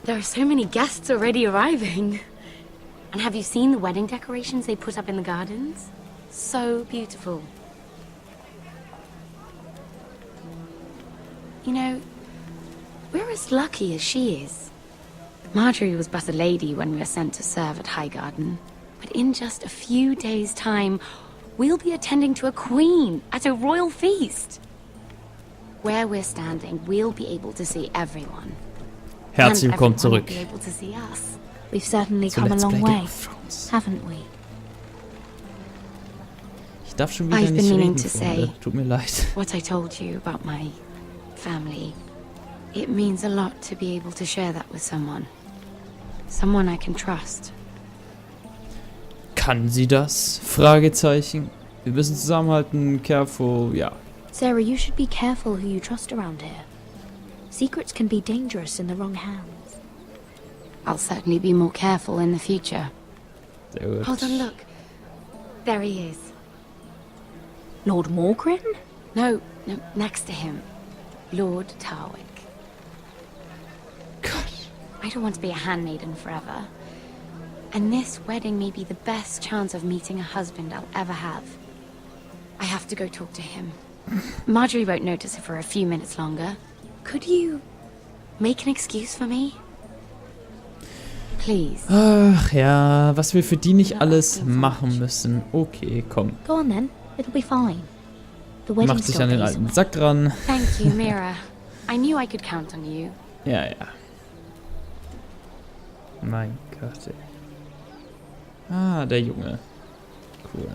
There are so many guests already arriving. And have you seen the wedding decorations they put up in the gardens? So beautiful. You know, we're as lucky as she is. Marjorie was but a lady when we were sent to serve at Highgarden. But in just a few days' time, we'll be attending to a queen at a royal feast. Where we're standing, we'll be able to see everyone. Herzlich willkommen zurück. Be able to see us. We've certainly So come a let's long play way, Game of Thrones. haven't we? Ich darf schon wieder I've nicht been meaning reden, to Freunde. say Tut mir leid. what I told you about my family. It means a lot to be able to share that with someone. Someone I can trust. Kann sie das? Fragezeichen. Wir müssen zusammenhalten, careful, ja. Sarah, you should be careful who you trust around here. Secrets can be dangerous in the wrong hands. I'll certainly be more careful in the future. Sehr gut. Hold on, look. There he is. Lord Morgrin? No, next to him. Lord Tarwick. Gott. I don't want to be a handmaiden forever. And this wedding may be the best chance of meeting a husband I'll ever have. I have to go talk to him. Marjorie won't notice it for a few minutes longer. Could you make an excuse for me? Please. Ach ja, was wir für die nicht alles machen müssen. Okay, komm. Go on then, it'll be fine. The Mach wedding's dich still an den days alten away. Sack ran. Thank you, Mira. I knew I could count on you. Ja, ja. Mein Gott, ey. Ah, der Junge. Cool.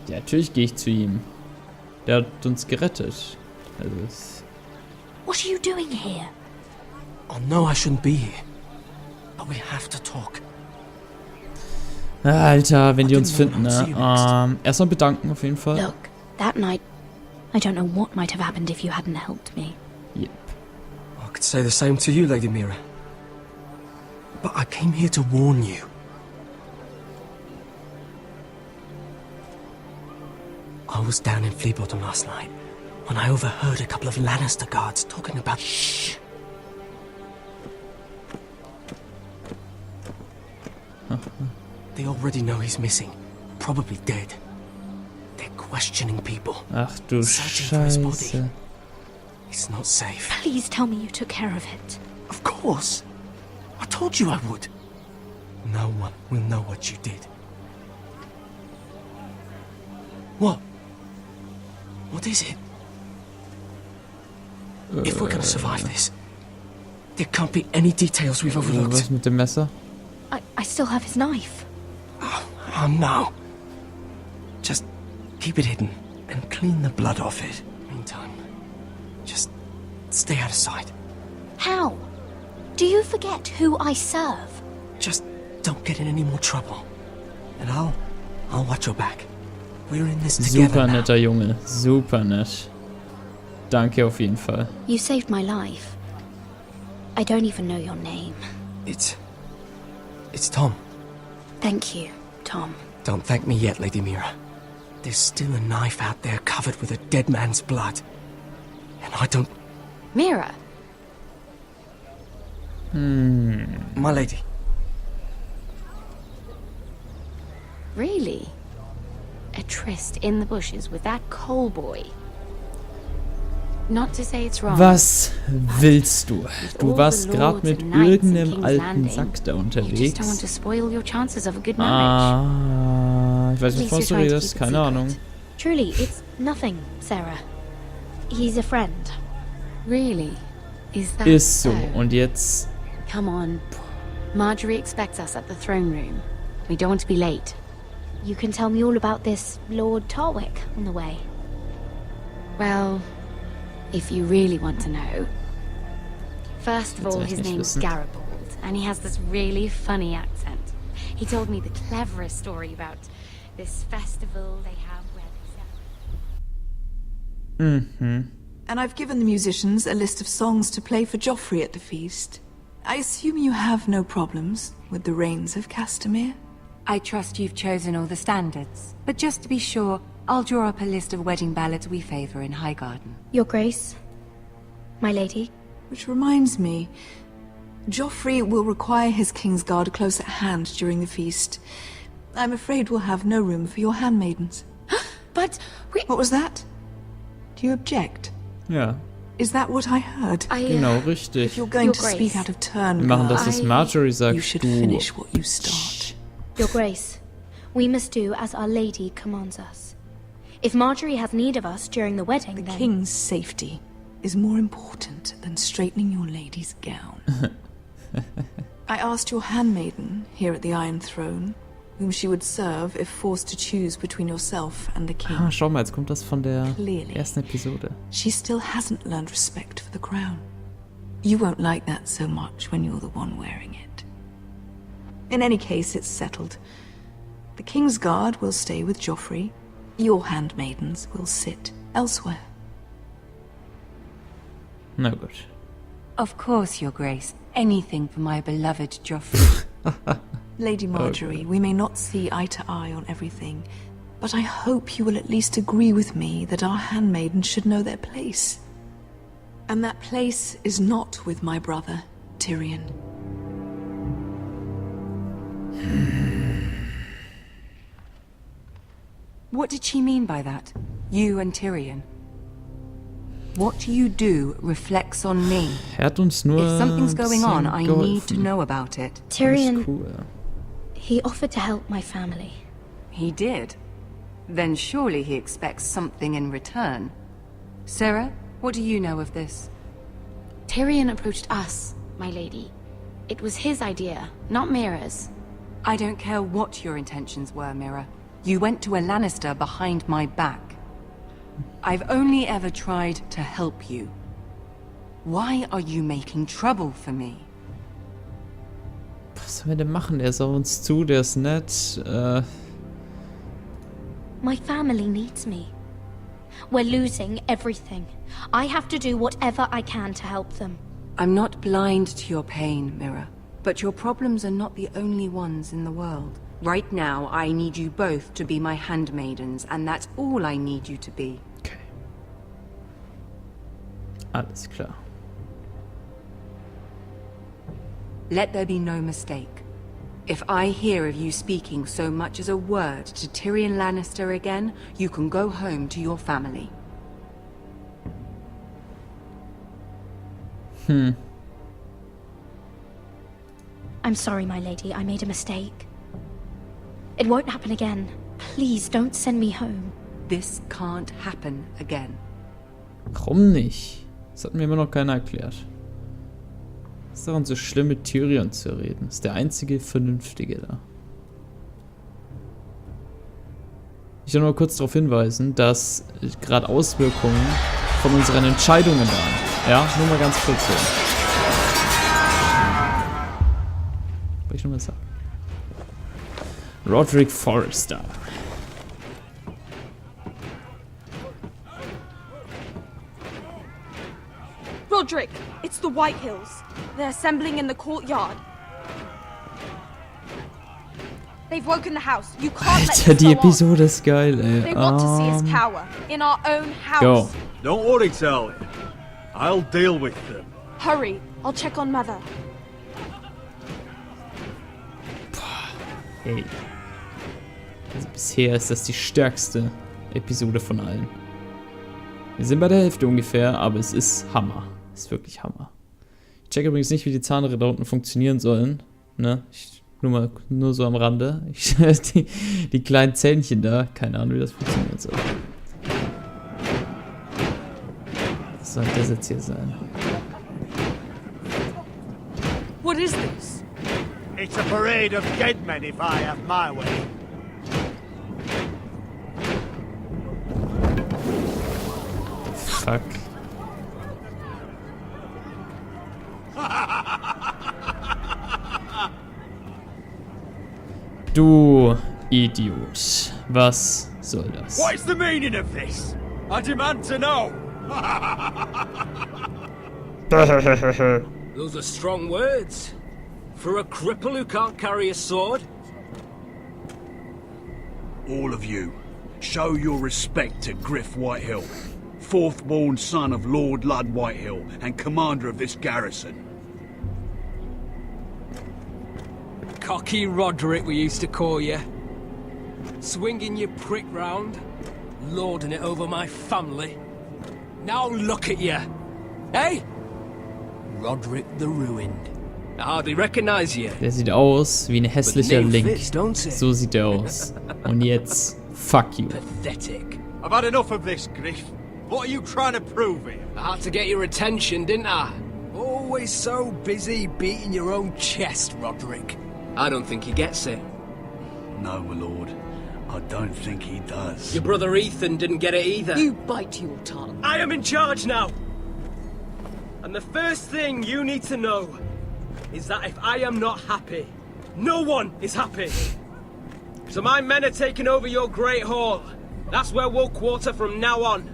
Ja, natürlich gehe ich zu ihm. Der hat uns gerettet. Also What are you doing here? I know I shouldn't be here, but we have to talk. Alter, wenn die uns finden, ne? Erstmal bedanken auf jeden Fall. Look, that night, I don't know what might have happened if you hadn't helped me. Yep. I could say the same to you, Lady Mira. But I came here to warn you. I was down in Fleabottom last night when I overheard a couple of Lannister guards talking about... Shh! They already know he's missing. Probably dead. They're questioning people. Ach du Searching for his body. Scheiße. It's not safe. Please tell me you took care of it. Of course. I told you I would. No one will know what you did. What? What is it? If we're gonna survive this, there can't be any details we've Was overlooked. mit dem Messer? I still have his knife. Oh no. Just keep it hidden and clean the blood off it. Meantime, just stay out of sight. How? Do you forget who I serve? Just don't get in any more trouble. And I'll watch your back. We're in this together Super now. netter Junge. Super nett. Danke auf jeden Fall. You saved my life. I don't even know your name. It's Tom. Thank you, Tom. Don't thank me yet, Lady Mira. There's still a knife out there covered with a dead man's blood. And I don't... Mira, My lady. really? A tryst in the bushes with that coal boy? Not to say it's wrong. Was willst du? Du warst gerade mit irgendeinem alten Sack da You just don't want unterwegs. to spoil your chances of a good marriage. Ich weiß nicht, wovon du redest. Keine Ahnung. Truly, it's nothing, Sarah. He's a friend. Really? Is that Ist so. Und jetzt... Come on. Marjorie expects us at the throne room. We don't want to be late. You can tell me all about this Lord Tarwick on the way. Well, if you really want to know. First of all, Willst du his echt nicht name's wissen? Garibald, and he has this really funny accent. He told me the cleverest story about this festival they have where they sell... And I've given the musicians a list of songs to play for Joffrey at the feast. I assume you have no problems with the Rains of Castamere? I trust you've chosen all the standards, but just to be sure, I'll draw up a list of wedding ballads we favor in Highgarden. Your Grace, My lady. Which reminds me, Joffrey will require his Kingsguard close at hand during the feast. I'm afraid we'll have no room for your handmaidens. But What was that? Do you object? Ja, Is that what I heard? genau, richtig. If you're going Your to speak Grace. out of turn, Wir machen das, girl, was Marjorie sagt. you should Du. finish what you start. Your Grace, we must do as our lady commands us. If Marjorie has need of us during the wedding, The then... king's safety is more important than straightening your lady's gown. I asked your handmaiden here at the Iron Throne whom she would serve if forced to choose between yourself and the king. Ah, schau mal, jetzt kommt das von der Clearly. ersten Episode. She still hasn't learned respect for the crown. You won't like that so much when you're the one wearing it. In any case, it's settled. The King's Guard will stay with Joffrey. Your handmaidens will sit elsewhere. Na gut. Of course, Your Grace. Anything for my beloved Joffrey. Lady Marjorie, we may not see eye to eye on everything, but I hope you will at least agree with me that our handmaidens should know their place. And that place is not with my brother, Tyrion. What did she mean by that? You and Tyrion? What you do reflects on me. Hat uns nur If something's going on, I geholfen. need to know about it. Das ist Tyrion, cool. he offered to help my family. He did. Then surely he expects something in return. Sarah, what do you know of this? Tyrion approached us, my lady. It was his idea, not Mira's. I don't care what your intentions were, Mira. You went to a Lannister behind my back. I've only ever tried to help you. Why are you making trouble for me? Was sollen wir denn machen? Der ist auf uns zu, der ist nett. My family needs me. We're losing everything. I have to do whatever I can to help them. I'm not blind to your pain, Mira. But your problems are not the only ones in the world. Right now, I need you both to be my handmaidens, and that's all I need you to be. Okay. Alles klar. Let there be no mistake. If I hear of you speaking so much as a word to Tyrion Lannister again, you can go home to your family. I'm sorry, my lady. I made a mistake. It won't happen again. Please don't send me home. This can't happen again. Warum nicht? Das hat mir immer noch keiner erklärt. Was ist daran so schlimm, mit Tyrion zu reden? Ist der einzige Vernünftige da. Ich will nur kurz darauf hinweisen, dass gerade Auswirkungen von unseren Entscheidungen waren. Ja, nur mal ganz kurz so. Wollte ich nur mal sagen. Roderick Forrester. Roderick, it's the White Hills. They're assembling in the courtyard. They've woken the house. You can't let Alter, this die go on. Episode ist geil, ey. They want to see us cower in our own house. Go. Don't worry, Sally. I'll deal with them. Hurry, I'll check on Mother. Hey. Also bisher ist das die stärkste Episode von allen. Wir sind bei der Hälfte ungefähr, aber es ist Hammer. Es ist wirklich Hammer. Ich check übrigens nicht, wie die Zahnräder da unten funktionieren sollen. Ne? Nur so am Rande. Die kleinen Zähnchen da, keine Ahnung, wie das funktionieren soll. Was soll das jetzt hier sein? What is this? It's a parade of dead men if I have my way. Fuck. Du Idiot. Was soll das? What is the meaning of this? I demand to know. Those are strong words. For a cripple who can't carry a sword? All of you, show your respect to Griff Whitehill. fourth-born son of Lord Lud Whitehill and commander of this garrison. Cocky Roderick, we used to call you. Swinging your prick round, lording it over my family. Now look at you. Hey? Roderick the Ruined. I hardly recognize you. Der sieht aus wie ein hässlicher Link. So sieht er aus. Und jetzt, fuck you. Pathetic. I've had enough of this, Griff. What are you trying to prove here? I had to get your attention, didn't I? Always so busy beating your own chest, Roderick. I don't think he gets it. No, my lord. I don't think he does. Your brother Ethan didn't get it either. You bite your tongue. I am in charge now. And the first thing you need to know is that if I am not happy, no one is happy. So my men are taking over your Great Hall. That's where we'll quarter from now on.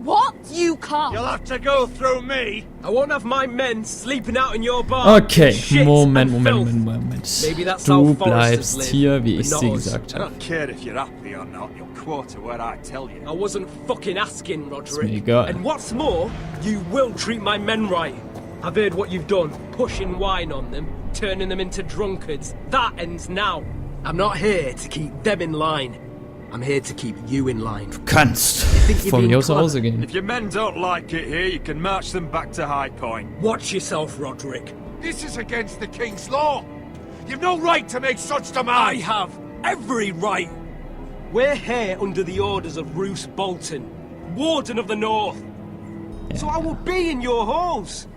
What? You can't. You'll have to go through me. I won't have my men sleeping out in your bar. Okay, Shit Moment. and filth. Maybe that's how Du Foresters bleibst live, hier, wie but ich not dir us. gesagt I habe. don't care if you're happy or not. You'll quarter where I tell you. I wasn't fucking asking, Roderick. mir egal. And what's more, you will treat my men right. I've heard what you've done, pushing wine on them, turning them into drunkards. That ends now. I'm not here to keep them in line. I'm here to keep you in line. Du kannst you're von being mir aus nach clever? Hause gehen. If your men don't like it here, you can march them back to High Point. Watch yourself, Roderick. This is against the King's law. You've no right to make such I demands. have every right. We're here under the orders of Roose Bolton, Warden of the North. So I will be in your halls.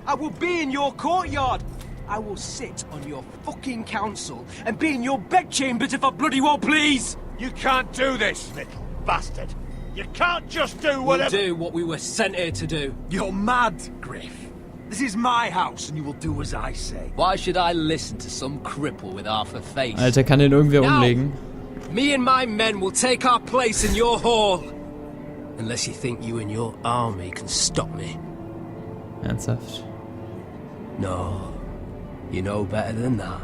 I will be in your courtyard. I will sit on your fucking council and be in your bedchambers if I bloody well please. You can't do this, little bastard. You can't just do We'll whatever. do what we were sent here to do. You're mad, Griff. This is my house, and you will do as I say. Why should I listen to some cripple with half a face? Alter, kann den irgendwer Now, umlegen? me and my men will take our place in your hall. Unless you think you and your army can stop me. Ernsthaft? No. You know better than that.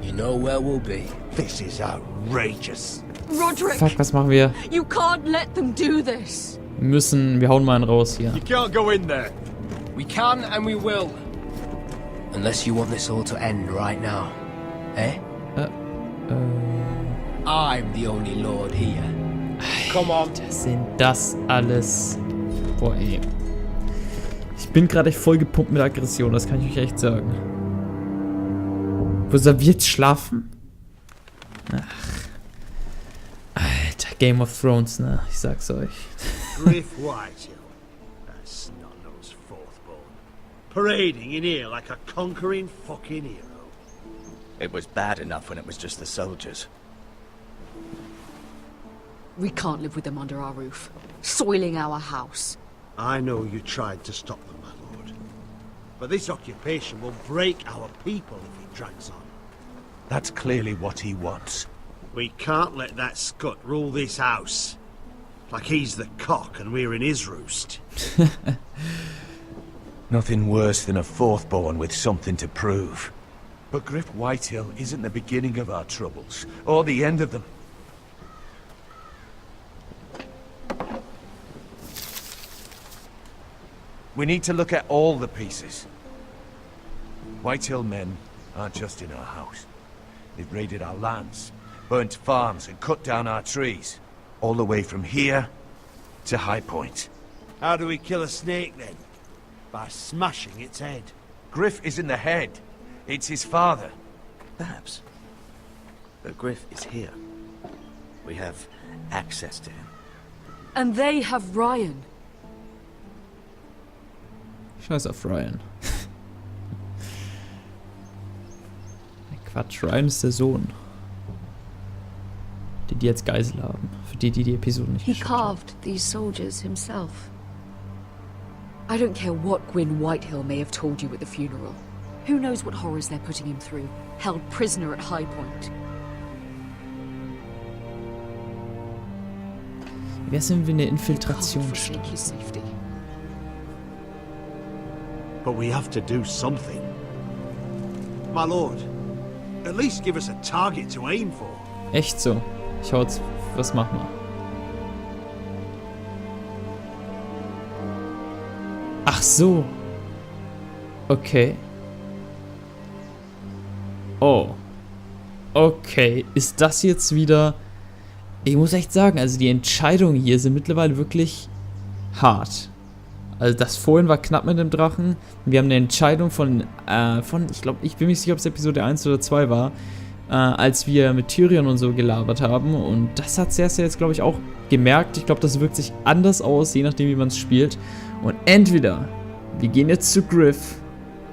You know where we'll be. This is outrageous. Roderick, Fuck, was machen wir? you can't let them do this. Wir hauen mal einen raus hier. You can't go in there. We can and we will. Unless you want this all to end right now. Eh? I'm the only lord here. Come on. Sind das alles... Boah, ey. Ich bin gerade echt voll gepumpt mit Aggression, das kann ich euch echt sagen. Wo soll wir jetzt schlafen? Ach. Alter, Game of Thrones, ne? Ich sag's euch. Griff Whitehill. That snot-nosed fourth-born. Parading in here like a conquering fucking hero. It was bad enough when it was just the soldiers. We can't live with them under our roof, soiling our house. I know you tried to stop them, my lord. But this occupation will break our people if it drags on. That's clearly what he wants. We can't let that scut rule this house. Like he's the cock and we're in his roost. Nothing worse than a fourth-born with something to prove. But Griff Whitehill isn't the beginning of our troubles, or the end of them. We need to look at all the pieces. Whitehill men aren't just in our house. They've raided our lands, burnt farms and cut down our trees. All the way from here to High Point. How do we kill a snake then? By smashing its head. Griff isn't the head. It's his father. Perhaps. But Griff is here. We have access to him. And they have Ryan. Scheiß auf Ryan. Quatsch, Ryan ist der Sohn. Die jetzt Geisel haben. Für die Episode nicht He geschaut haben. carved these soldiers himself. I don't care what Gwyn Whitehill may have told you at the funeral. Who knows what horrors they're putting him through, held prisoner at High Point. Wer sind wir eine Can't Infiltration? forsake his safety. But we have to do something. My lord, at least give us a target to aim for. Echt so. Ich hau jetzt. Was machen wir? Ach so. Okay. Oh. Okay. Ist das jetzt wieder... Ich muss echt sagen, also die Entscheidungen hier sind mittlerweile wirklich hart. Also das vorhin war knapp mit dem Drachen. Wir haben eine Entscheidung von ich glaube, ich bin mir nicht sicher, ob es Episode 1 oder 2 war, als wir mit Tyrion und so gelabert haben. Und das hat Cersei jetzt, glaube ich, auch gemerkt. Ich glaube, das wirkt sich anders aus, je nachdem, wie man es spielt. Und entweder wir gehen jetzt zu Griff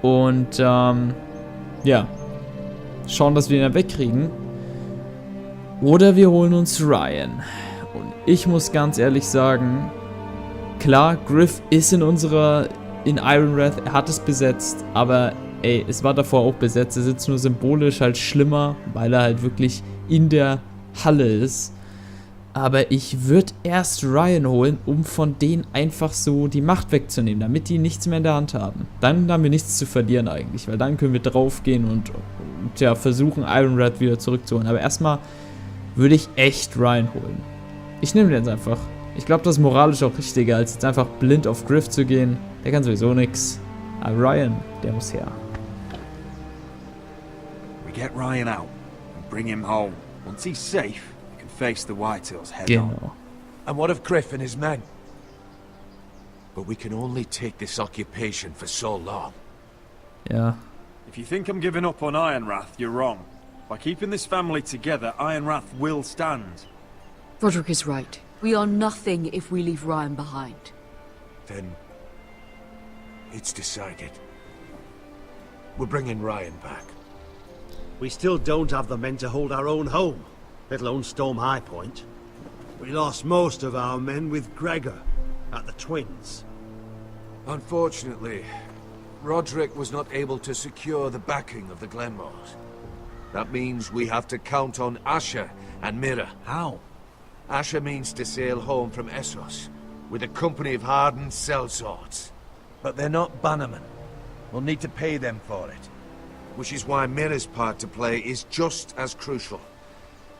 und, ja, schauen, dass wir ihn wegkriegen. Oder wir holen uns Ryan. Und ich muss ganz ehrlich sagen, klar, Griff ist in Ironrath, er hat es besetzt, aber ey, es war davor auch besetzt. Er sitzt nur symbolisch halt schlimmer, weil er halt wirklich in der Halle ist. Aber ich würde erst Ryan holen, um von denen einfach so die Macht wegzunehmen, damit die nichts mehr in der Hand haben. Dann haben wir nichts zu verlieren eigentlich, weil dann können wir draufgehen und ja, versuchen, Ironrath wieder zurückzuholen. Aber erstmal würde ich echt Ryan holen. Ich nehme den jetzt einfach. Ich glaube, das ist moralisch auch richtiger, als jetzt einfach blind auf Griff zu gehen. Der kann sowieso nix. Aber Ryan, der muss her. We get Ryan out and bring him home. Once he's safe, we can face the Whitehills head on. And what of Griff and his men? But we can only take this occupation for so long. Ja. If you think I'm giving up on Ironrath, you're wrong. By keeping this family together, Ironrath will stand. Roderick is right. We are nothing if we leave Ryan behind. Then it's decided. We're bringing Ryan back. We still don't have the men to hold our own home, let alone storm High Point. We lost most of our men with Gregor at the Twins. Unfortunately, Roderick was not able to secure the backing of the Glenmores. That means we have to count on Asher and Mira. How? Asher means to sail home from Essos with a company of hardened sellswords. But they're not bannermen. We'll need to pay them for it. Which is why Mira's part to play is just as crucial.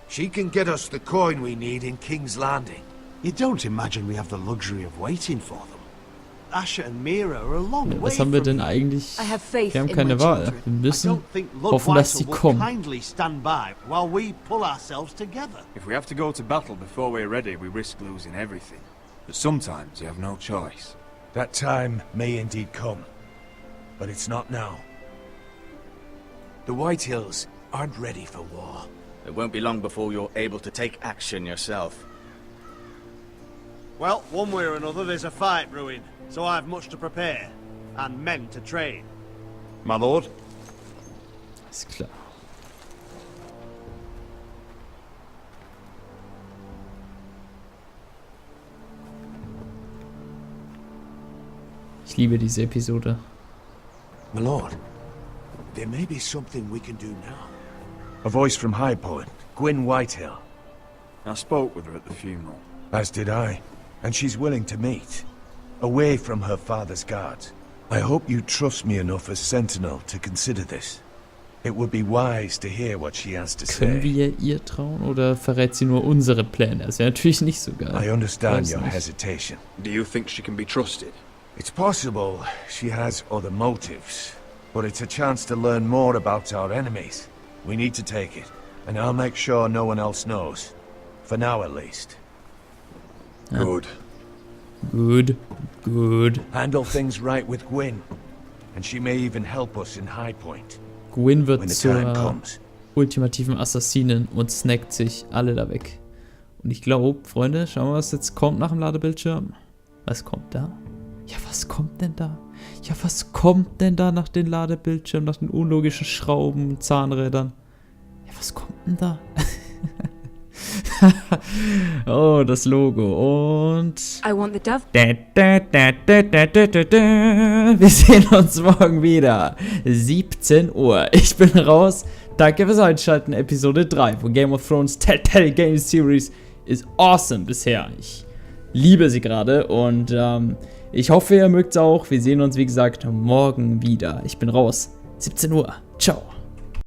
She can get us the coin we need in King's Landing. You don't imagine we have the luxury of waiting for them? Asher and Mira are a long way Was haben wir denn eigentlich? Wir haben keine Wahl. Wir müssen hoffen, dass sie kommen. Kindly stand by while we pull ourselves together. If we have to go to battle before we're ready, we risk losing everything. But sometimes you have no choice. That time may indeed come, but it's not now. The Whitehills aren't ready for war. It won't be long before you're able to take action yourself. Well, one way or another there's a fight brewing, so I've much to prepare, and men to train. My lord? Ist klar. Ich liebe diese Episode. My lord, there may be something we can do now. A voice from High Point, Gwyn Whitehill. I spoke with her at the funeral. As did I, and she's willing to meet. Away from her father's guards. I hope you trust me enough as Sentinel to consider this. It would be wise to hear what she has to say. Können wir ihr trauen oder verrät sie nur unsere Pläne? Das wäre natürlich nicht so geil. I understand your hesitation. Do you think she can be trusted? It's possible she has other motives, but it's a chance to learn more about our enemies. We need to take it, and I'll make sure no one else knows. For now, at least. Ja. Good. Good. Good. Handle things right with Gwyn, and she may even help us in High Point. Gwyn wird zur ultimativen Assassinen und snackt sich alle da weg. Und ich glaube, Freunde, schauen wir, was jetzt kommt nach dem Ladebildschirm. Was kommt da? Ja, was kommt denn da? Ja, was kommt denn da nach den Ladebildschirmen, nach den unlogischen Schrauben und Zahnrädern? Ja, was kommt denn da? Oh, das Logo. Und I want the dove. Wir sehen uns morgen wieder. 17 Uhr. Ich bin raus. Danke fürs Einschalten. Episode 3 von Game of Thrones Telltale Game Series ist awesome bisher. Ich liebe sie gerade und ich hoffe, ihr mögt es auch. Wir sehen uns, wie gesagt, morgen wieder. Ich bin raus. 17 Uhr. Ciao.